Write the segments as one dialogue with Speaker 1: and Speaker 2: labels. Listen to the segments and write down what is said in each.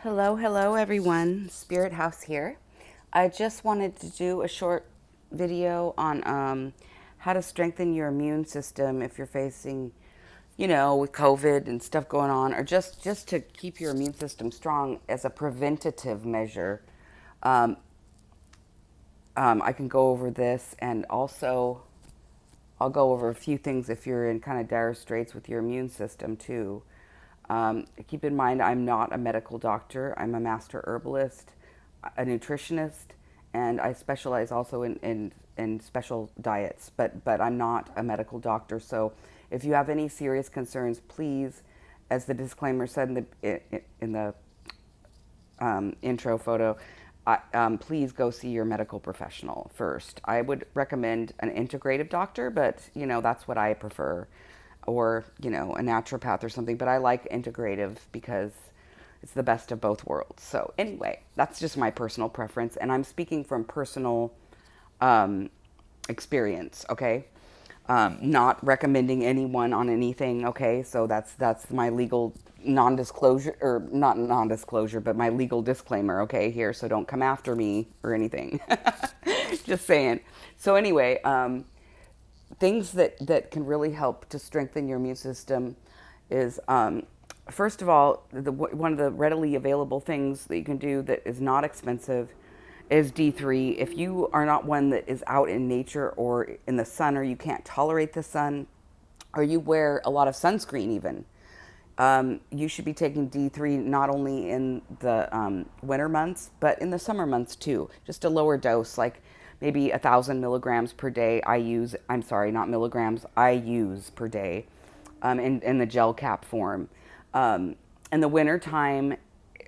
Speaker 1: Hello everyone. Spirit House here. I just wanted to do a short video on how to strengthen your immune system if you're facing, with COVID and stuff going on, or just to keep your immune system strong as a preventative measure. Um, I can go over this, and also I'll go over a few things if you're in kind of dire straits with your immune system too. Keep in mind, I'm not a medical doctor. I'm a master herbalist, a nutritionist, and I specialize also in special diets. But I'm not a medical doctor. So if you have any serious concerns, please, as the disclaimer said in the intro photo, please go see your medical professional first. I would recommend an integrative doctor, but that's what I prefer, or a naturopath or something. But I like integrative because it's the best of both worlds. So anyway, that's just my personal preference, and I'm speaking from personal experience. Okay. Not recommending anyone on anything. Okay, so that's my legal non-disclosure, or not non-disclosure, but my legal disclaimer. Okay, here, so don't come after me or anything. Just saying. So anyway, things that can really help to strengthen your immune system is, first of all, one of the readily available things that you can do that is not expensive is D3. If you are not one that is out in nature or in the sun, or you can't tolerate the sun, or you wear a lot of sunscreen even, you should be taking D3 not only in the winter months, but in the summer months too. Just a lower dose, like maybe 1,000 milligrams per day. I'm sorry, not milligrams, I use per day, in the gel cap form. In the winter time,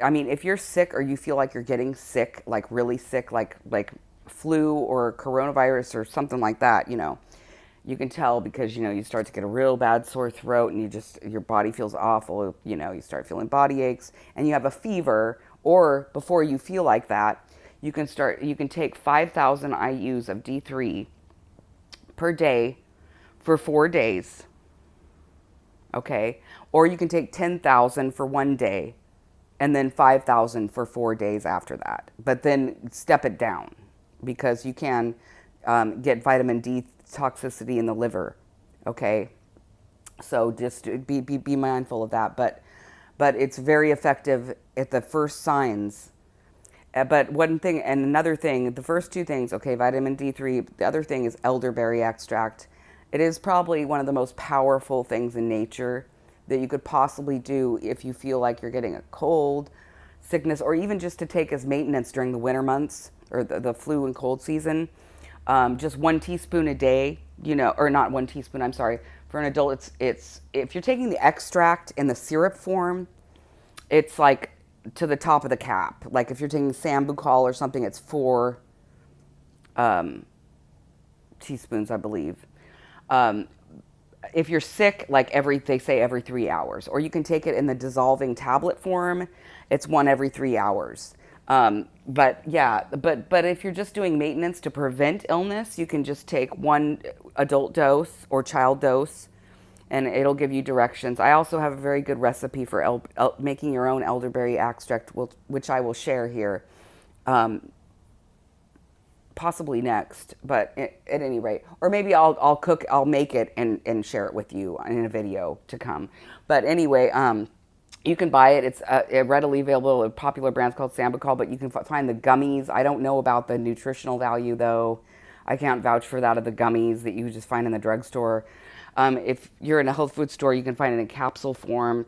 Speaker 1: I mean, if you're sick or you feel like you're getting sick, like really sick, like flu or coronavirus or something like that, you can tell because, you start to get a real bad sore throat, and your body feels awful. You start feeling body aches, and you have a fever, or before you feel like that, you can take 5,000 IUs of D3 per day for 4 days. Okay. Or you can take 10,000 for 1 day, and then 5,000 for 4 days after that. But then step it down, because you can get vitamin D toxicity in the liver. Okay, so just be mindful of that. But it's very effective at the first signs. But one thing and another thing, the first two things, okay, vitamin D3. The other thing is elderberry extract. It is probably one of the most powerful things in nature that you could possibly do if you feel like you're getting a cold, sickness, or even just to take as maintenance during the winter months, or the flu and cold season. Just 1 teaspoon a day, or not 1 teaspoon, I'm sorry. For an adult, it's if you're taking the extract in the syrup form, it's like to the top of the cap. Like if you're taking Sambucol or something, it's 4 teaspoons, I believe. If you're sick, like they say every 3 hours, or you can take it in the dissolving tablet form. It's 1 every 3 hours. But if you're just doing maintenance to prevent illness, you can just take 1 adult dose or child dose, and it'll give you directions. I also have a very good recipe for making your own elderberry extract, which I will share here. Possibly next, but at any rate, or maybe I'll make it and share it with you in a video to come. But anyway, you can buy it. It's readily available. A popular brand's called Sambucol, but you can find the gummies. I don't know about the nutritional value though. I can't vouch for that of the gummies that you just find in the drugstore. If you're in a health food store, you can find it in capsule form.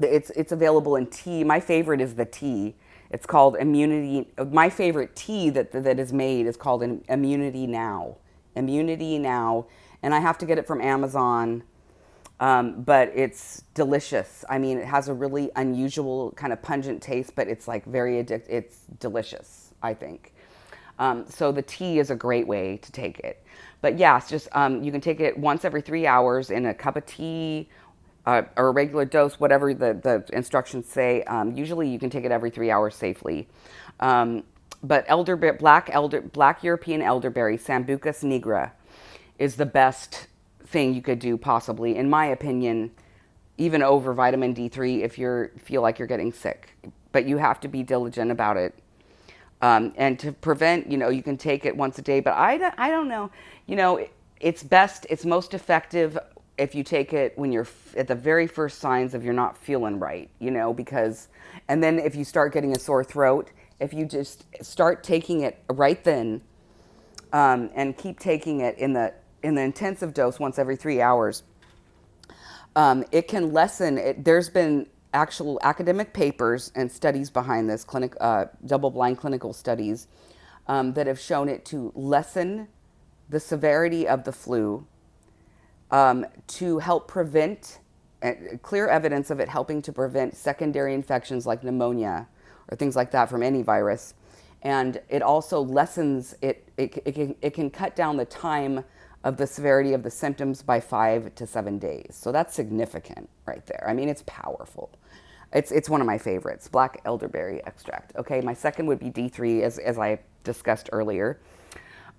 Speaker 1: It's available in tea. My favorite is the tea. It's called Immunity. My favorite tea that is made is called Immunity Now. Immunity Now. And I have to get it from Amazon. But it's delicious. I mean, it has a really unusual kind of pungent taste, but it's like it's delicious, I think. So the tea is a great way to take it. But yeah, it's just, you can take it once every 3 hours in a cup of tea, or a regular dose, whatever the instructions say. Usually you can take it every 3 hours safely. But black European elderberry, Sambucus nigra, is the best thing you could do possibly, in my opinion, even over vitamin D3 if you feel like you're getting sick. But you have to be diligent about it. And to prevent, you can take it once a day, but I don't know, it's best, it's most effective if you take it when you're at the very first signs of you're not feeling right, because, and then if you start getting a sore throat, if you just start taking it right then, and keep taking it in the intensive dose once every 3 hours, it can lessen it. There's been actual academic papers and studies behind this, double-blind clinical studies, that have shown it to lessen the severity of the flu, to help prevent, clear evidence of it helping to prevent secondary infections like pneumonia or things like that from any virus. And it also lessens, it can cut down the time of the severity of the symptoms by 5 to 7 days. So that's significant right there. I mean, it's powerful. It's one of my favorites, black elderberry extract. Okay, my second would be D3, as I discussed earlier.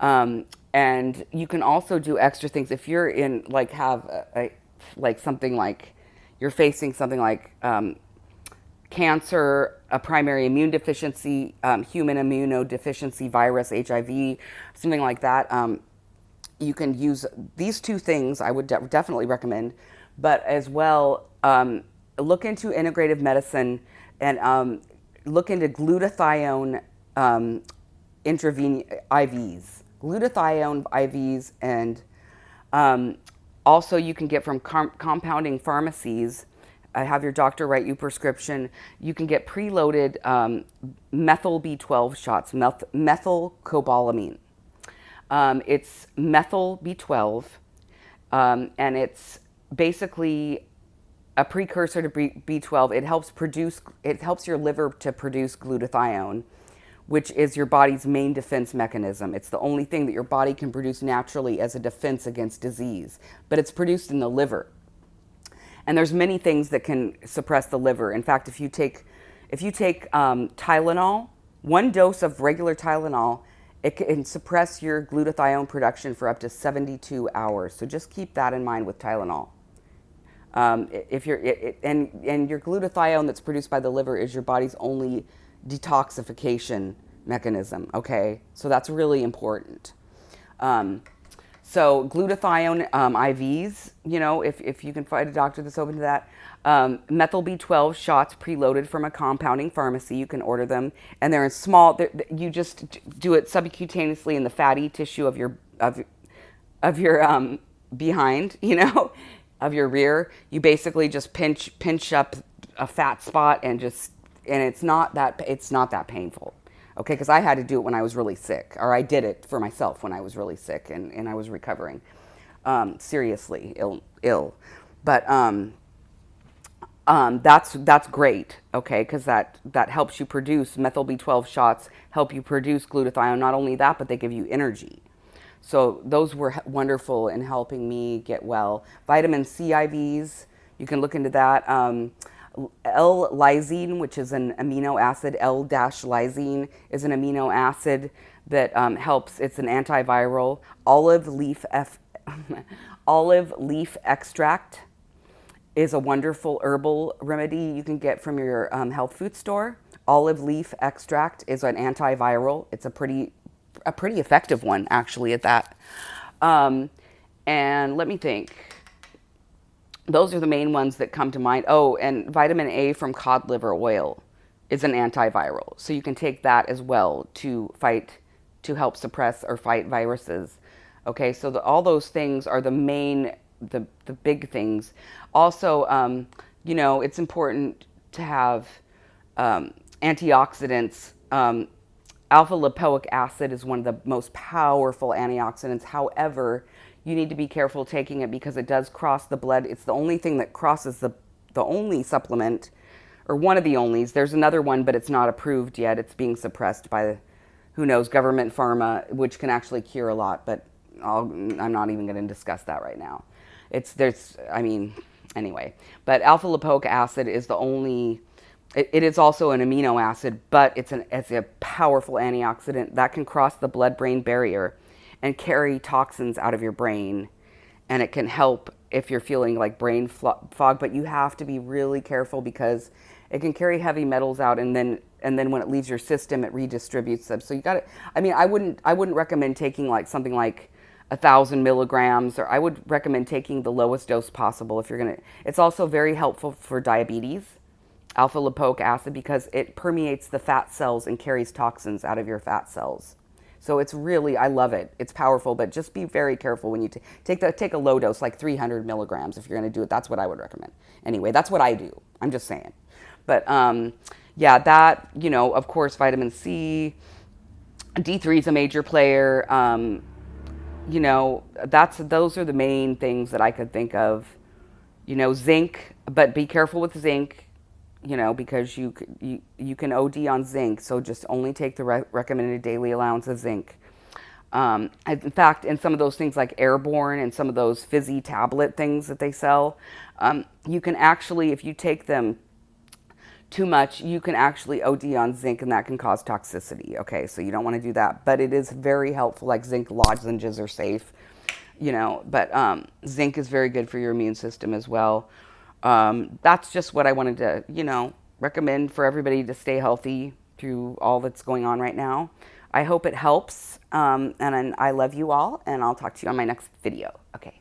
Speaker 1: And you can also do extra things if you're in, like, something like, you're facing something like cancer, a primary immune deficiency, human immunodeficiency virus, HIV, something like that. You can use these two things, I would definitely recommend, but as well, look into integrative medicine and look into glutathione intravenous IVs. Glutathione IVs, and also you can get from compounding pharmacies. Have your doctor write you prescription. You can get preloaded methyl B12 shots, methylcobalamin. It's methyl B12, and it's basically a precursor to B12. It helps your liver to produce glutathione, which is your body's main defense mechanism. It's the only thing that your body can produce naturally as a defense against disease, but it's produced in the liver. And there's many things that can suppress the liver. In fact, if you take Tylenol, one dose of regular Tylenol, it can suppress your glutathione production for up to 72 hours. So just keep that in mind with Tylenol. And your glutathione that's produced by the liver is your body's only detoxification mechanism. Okay, so that's really important. So glutathione IVs, if you can find a doctor that's open to that. Methyl B12 shots preloaded from a compounding pharmacy. You can order them, and they're in small. You just do it subcutaneously in the fatty tissue of your behind, of your rear. You basically just pinch up a fat spot and it's not that painful. Okay, because I had to do it when I was really sick, or I did it for myself when I was really sick and I was recovering, seriously ill. But that's great, okay, because that helps you produce methyl B12 shots, help you produce glutathione. Not only that, but they give you energy. So those were wonderful in helping me get well. Vitamin C IVs, you can look into that. L-lysine, which is an amino acid, L-lysine is an amino acid that helps. It's an antiviral. Olive leaf extract is a wonderful herbal remedy you can get from your health food store. Olive leaf extract is an antiviral. It's a pretty effective one, actually, at that. And let me think. Those are the main ones that come to mind. Oh, and vitamin A from cod liver oil is an antiviral. So you can take that as well to help suppress or fight viruses. Okay, so all those things are the main, the big things. Also, it's important to have antioxidants. Alpha lipoic acid is one of the most powerful antioxidants. However, you need to be careful taking it because it does cross the blood. It's the only thing that crosses the only supplement, or one of the onlys. There's another one, but it's not approved yet. It's being suppressed by, who knows, government pharma, which can actually cure a lot, but I'm not even going to discuss that right now. Anyway. But alpha lipoic acid is the only, it is also an amino acid, but it's a powerful antioxidant that can cross the blood-brain barrier and carry toxins out of your brain, and it can help if you're feeling like brain fog, but you have to be really careful because it can carry heavy metals out, and then when it leaves your system, it redistributes them. So you got to. I mean, I wouldn't recommend taking like something like 1,000 milligrams, or I would recommend taking the lowest dose possible if you're gonna. It's also very helpful for diabetes, alpha lipoic acid, because it permeates the fat cells and carries toxins out of your fat cells. So it's really, I love it. It's powerful, but just be very careful when you take a low dose, like 300 milligrams if you're going to do it. That's what I would recommend. Anyway, that's what I do. I'm just saying. But yeah, that, of course, vitamin C, D3 is a major player. Those are the main things that I could think of. Zinc, but be careful with zinc. Because you can OD on zinc, so just only take the recommended daily allowance of zinc. In fact, in some of those things like Airborne and some of those fizzy tablet things that they sell, you can actually, if you take them too much, you can actually OD on zinc, and that can cause toxicity. Okay, so you don't want to do that, but it is very helpful. Like zinc lozenges are safe, but zinc is very good for your immune system as well. That's just what I wanted to, recommend for everybody to stay healthy through all that's going on right now. I hope it helps. And I love you all, and I'll talk to you on my next video. Okay.